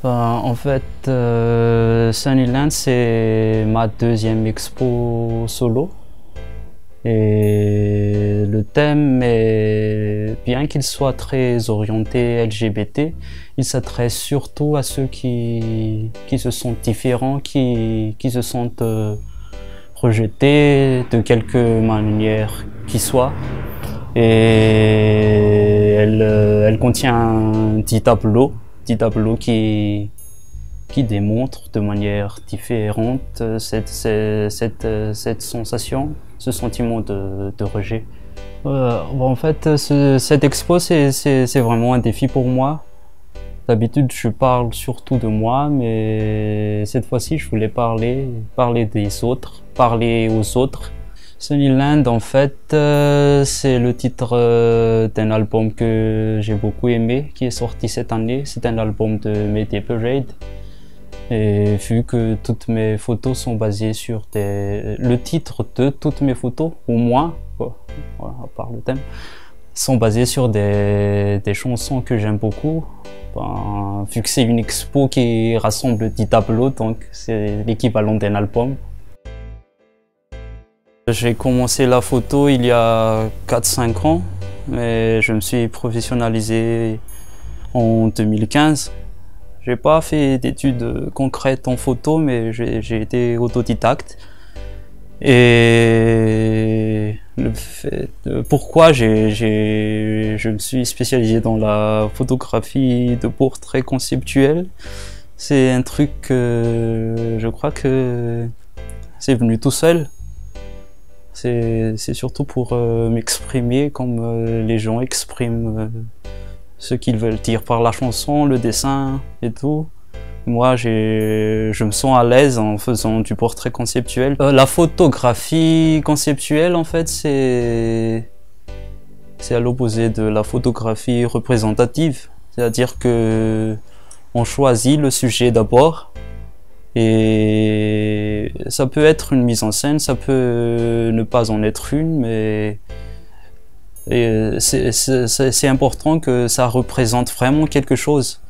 En fait, Sunnyland, c'est ma deuxième expo solo. Et le thème est, bien qu'il soit très orienté LGBT, il s'adresse surtout à ceux qui se sentent différents, qui se sentent rejetés de quelque manière qu'il soit. Et elle contient un petit tableau qui démontre de manière différente cette sensation, ce sentiment de rejet. En fait, cette expo, c'est vraiment un défi pour moi. D'habitude, je parle surtout de moi, mais cette fois-ci, je voulais parler des autres, parler aux autres. Sunnyland, en fait, c'est le titre d'un album que j'ai beaucoup aimé, qui est sorti cette année. C'est un album de Mayday Parade. Et vu que toutes mes photos sont basées sur le titre de toutes mes photos, au moins, voilà, à part le thème, sont basées sur des chansons que j'aime beaucoup. Vu que c'est une expo qui rassemble 10 tableaux, donc c'est l'équivalent d'un album. J'ai commencé la photo il y a 4-5 ans, mais je me suis professionnalisé en 2015. J'ai pas fait d'études concrètes en photo, mais j'ai été autodidacte. Et pourquoi je me suis spécialisé dans la photographie de portraits conceptuels, c'est un truc que je crois que c'est venu tout seul. C'est surtout pour m'exprimer comme les gens expriment ce qu'ils veulent dire par la chanson, le dessin et tout. Moi, je me sens à l'aise en faisant du portrait conceptuel. La photographie conceptuelle, en fait, c'est à l'opposé de la photographie représentative. C'est-à-dire que on choisit le sujet d'abord. Et ça peut être une mise en scène, ça peut ne pas en être une, mais c'est important que ça représente vraiment quelque chose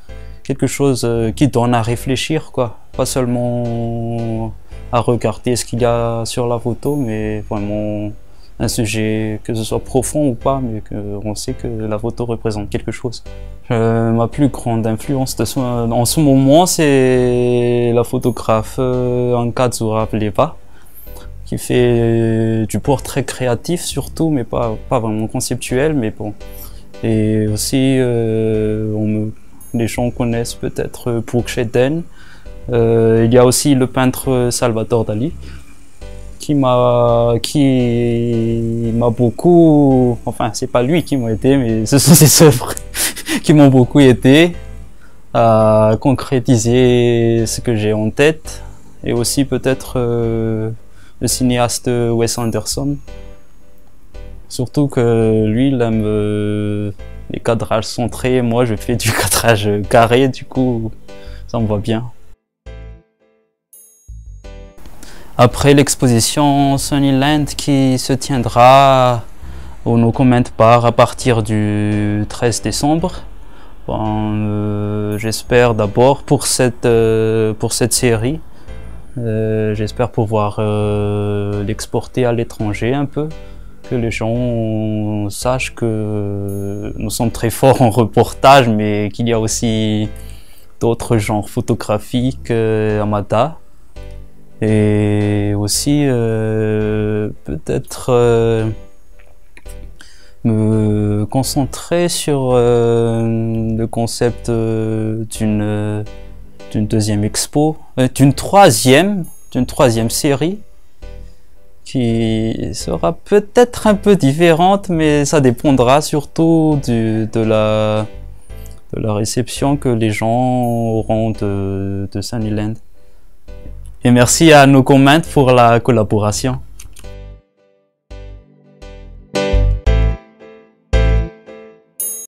qui donne à réfléchir, quoi. Pas seulement à regarder ce qu'il y a sur la photo, mais vraiment un sujet, que ce soit profond ou pas, mais qu'on sait que la photo représente quelque chose. Ma plus grande influence en ce moment, c'est la photographe Ankadzura Vleva, qui fait du portrait créatif surtout, mais pas vraiment conceptuel, mais bon. Et aussi, les gens connaissent peut-être Brooke Shedden. Il y a aussi le peintre Salvador Dali, qui m'a beaucoup, enfin c'est pas lui qui m'a aidé, mais ce sont ses œuvres qui m'ont beaucoup aidé à concrétiser ce que j'ai en tête. Et aussi peut-être le cinéaste Wes Anderson, surtout que lui il aime les cadrages centrés, moi je fais du cadrage carré, du coup ça me va bien. Après l'exposition Sunnyland qui se tiendra au No Comment Bar à partir du 13 décembre, j'espère d'abord pour cette série, j'espère pouvoir l'exporter à l'étranger un peu, que les gens sachent que nous sommes très forts en reportage, mais qu'il y a aussi d'autres genres photographiques à Mada. Et aussi peut-être me concentrer sur le concept d'une deuxième expo, d'une troisième série qui sera peut-être un peu différente, mais ça dépendra surtout de la réception que les gens auront de Sunnyland. Et merci à No Comment pour la collaboration.